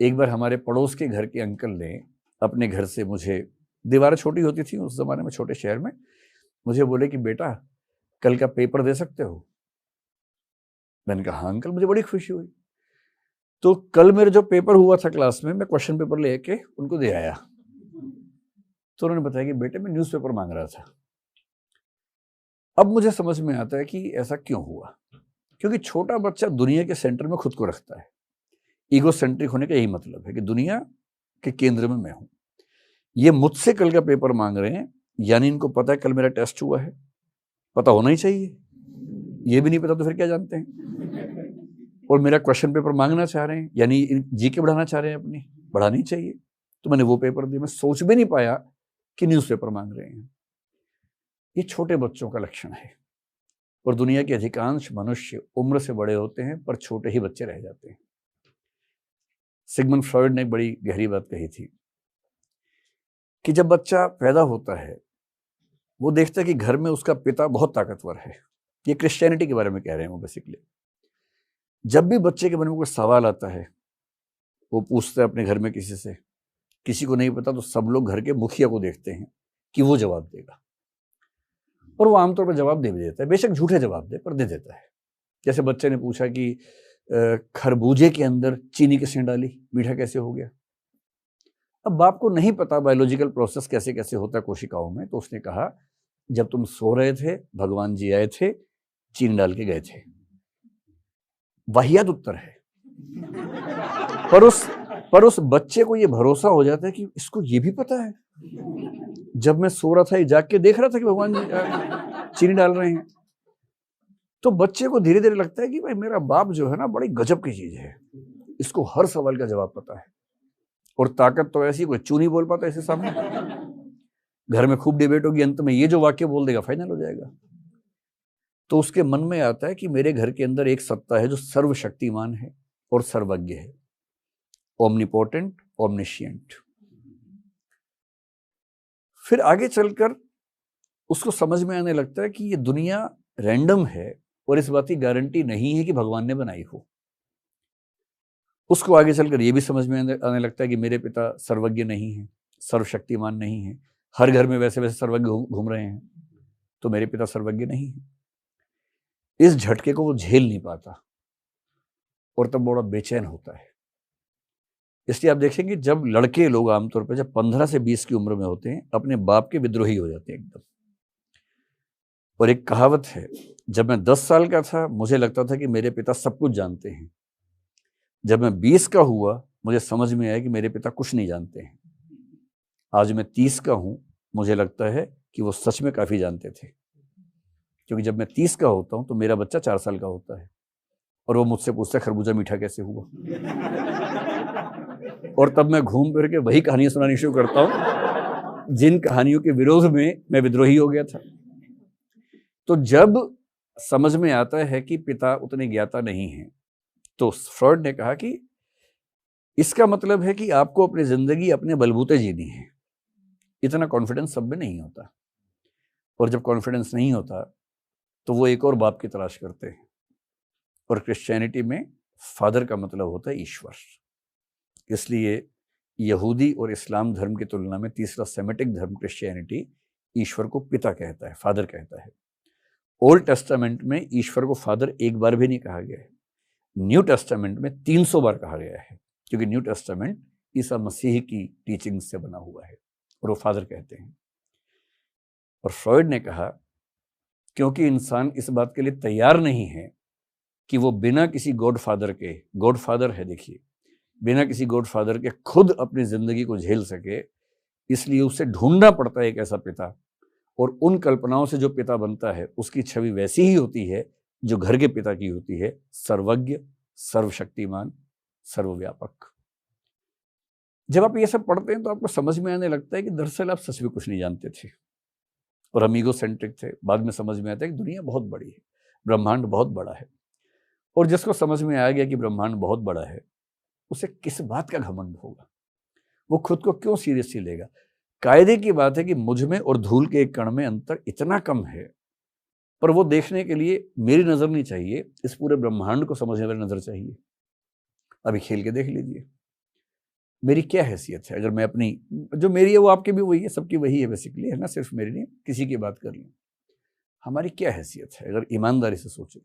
एक बार हमारे पड़ोस के घर के अंकल ने अपने घर से मुझे, दीवारें छोटी होती थी उस जमाने में छोटे शहर में, मुझे बोले कि बेटा कल का पेपर दे सकते हो। मैंने कहा हाँ अंकल, मुझे बड़ी खुशी हुई। तो कल मेरे जो पेपर हुआ था क्लास में, मैं क्वेश्चन पेपर लेके उनको दे आया। तो उन्होंने बताया कि बेटे मैं न्यूज़पेपर मांग रहा था। अब मुझे समझ में आता है कि ऐसा क्यों हुआ, क्योंकि छोटा बच्चा दुनिया के सेंटर में खुद को रखता है। ईगो सेंट्रिक होने का यही मतलब है कि दुनिया के केंद्र में मैं हूं। ये मुझसे कल का पेपर मांग रहे हैं, यानी इनको पता है कल मेरा टेस्ट हुआ है, पता होना ही चाहिए। ये भी नहीं पता तो फिर क्या जानते हैं। और मेरा क्वेश्चन पेपर मांगना चाह रहे हैं, यानी जीके बढ़ाना चाह रहे हैं अपनी, बढ़ानी चाहिए। तो मैंने वो पेपर दिया। मैं सोच भी नहीं पाया कि न्यूज़पेपर मांग रहे हैं। ये छोटे बच्चों का लक्षण है। और दुनिया के अधिकांश मनुष्य उम्र से बड़े होते हैं पर छोटे ही बच्चे रह जाते हैं। सिगमंड फ्रॉइड ने बड़ी गहरी बात कही थी कि जब बच्चा पैदा होता है वो देखता है कि घर में उसका पिता बहुत ताकतवर है। ये क्रिश्चियनिटी के बारे में कह रहे हैं वो बेसिकली। जब भी बच्चे के मन में कोई सवाल आता है वो पूछता है अपने घर में किसी से, किसी को नहीं पता तो सब लोग घर के मुखिया को देखते हैं कि वो जवाब देगा। और वो आमतौर पर जवाब दे भी देता है, बेशक झूठे जवाब दे पर दे देता है। जैसे बच्चे ने पूछा कि खरबूजे के अंदर चीनी किसने डाली, मीठा कैसे हो गया। अब बाप को नहीं पता बायोलॉजिकल प्रोसेस कैसे कैसे होता है कोशिकाओं में, तो उसने कहा जब तुम सो रहे थे भगवान जी आए थे, चीनी डाल के गए थे। वाहियात उत्तर है। पर उस बच्चे को ये भरोसा हो जाता है कि इसको ये भी पता है। जब मैं सो रहा था ये जाग के देख रहा था कि भगवान जी चीनी डाल रहे हैं। तो बच्चे को धीरे धीरे लगता है कि भाई मेरा बाप जो है ना बड़ी गजब की चीज है, इसको हर सवाल का जवाब पता है। और ताकत तो ऐसी, कोई चू नहीं बोल पाता ऐसे सामने। घर में खूब डिबेट होगी, अंत में ये जो वाक्य बोल देगा फाइनल हो जाएगा। तो उसके मन में आता है कि मेरे घर के अंदर एक सत्ता है जो सर्वशक्तिमान है और सर्वज्ञ है, ओमनीपोटेंट, ओमनिशिएंट। फिर आगे चलकर उसको समझ में आने लगता है कि ये दुनिया रैंडम है और इस बात की गारंटी नहीं है कि भगवान ने बनाई हो। उसको आगे चलकर ये भी समझ में आने लगता है कि मेरे पिता सर्वज्ञ नहीं है, सर्वशक्तिमान नहीं है। हर घर में वैसे वैसे सर्वज्ञ घूम रहे हैं, तो मेरे पिता सर्वज्ञ नहीं है। इस झटके को वो झेल नहीं पाता और तब बड़ा बेचैन होता है। इसलिए आप देखेंगे जब लड़के लोग आमतौर पर जब 15 से 20 की उम्र में होते हैं अपने बाप के विद्रोही हो जाते हैं एकदम। और एक कहावत है, जब मैं 10 साल का था मुझे लगता था कि मेरे पिता सब कुछ जानते हैं। जब मैं 20 का हुआ मुझे समझ में आया कि मेरे पिता कुछ नहीं जानते हैं। आज मैं 30 का हूं, मुझे लगता है कि वो सच में काफी जानते थे। क्योंकि जब मैं 30 का होता हूं तो मेरा बच्चा 4 साल का होता है और वो मुझसे पूछता है खरबूजा मीठा कैसे हुआ। और तब मैं घूम फिर के वही कहानियां सुनानी शुरू करता हूं जिन कहानियों के विरोध में मैं विद्रोही हो गया था। तो जब समझ में आता है कि पिता उतने ज्ञाता नहीं है, तो फ्रॉइड ने कहा कि इसका मतलब है कि आपको अपनी जिंदगी अपने बलबूते जीनी है। इतना कॉन्फिडेंस सब में नहीं होता, और जब कॉन्फिडेंस नहीं होता तो वो एक और बाप की तलाश करते हैं। और क्रिश्चियनिटी में फादर का मतलब होता है ईश्वर। इसलिए यहूदी और इस्लाम धर्म की तुलना में तीसरा सेमेटिक धर्म क्रिश्चियनिटी ईश्वर को पिता कहता है, फादर कहता है। ओल्ड टेस्टामेंट में ईश्वर को फादर एक बार भी नहीं कहा गया है। न्यू टेस्टामेंट में 300 बार कहा गया है, क्योंकि न्यू टेस्टामेंट ईसा मसीह की टीचिंग से बना हुआ है और वो फादर कहते हैं। और फ्रॉइड ने कहा क्योंकि इंसान इस बात के लिए तैयार नहीं है कि वो बिना किसी गॉडफादर के, गॉडफादर है देखिए, बिना किसी गॉडफादर के खुद अपनी जिंदगी को झेल सके, इसलिए उसे ढूंढना पड़ता है एक ऐसा पिता। और उन कल्पनाओं से जो पिता बनता है उसकी छवि वैसी ही होती है जो घर के पिता की होती है, सर्वज्ञ, सर्वशक्तिमान, सर्वव्यापक। जब आप ये सब पढ़ते हैं तो आपको समझ में आने लगता है कि दरअसल आप सच में कुछ नहीं जानते थे और हम ईगोसेंट्रिक थे। बाद में समझ में आता है कि दुनिया बहुत बड़ी है, ब्रह्मांड बहुत बड़ा है। और जिसको समझ में आ गया कि ब्रह्मांड बहुत बड़ा है उसे किस बात का घमंड होगा, वो खुद को क्यों सीरियसली लेगा। कायदे की बात है कि मुझ में और धूल के एक कण में अंतर इतना कम है, पर वो देखने के लिए मेरी नजर नहीं चाहिए, इस पूरे ब्रह्मांड को समझने वाली नजर चाहिए। अभी खेल के देख लीजिए, मेरी क्या हैसियत है? अगर मैं अपनी, जो मेरी है वो आपकी भी वही है, सबकी वही है बेसिकली, है ना, सिर्फ मेरी नहीं, किसी की बात कर लें, हमारी क्या हैसियत है अगर ईमानदारी से सोचें।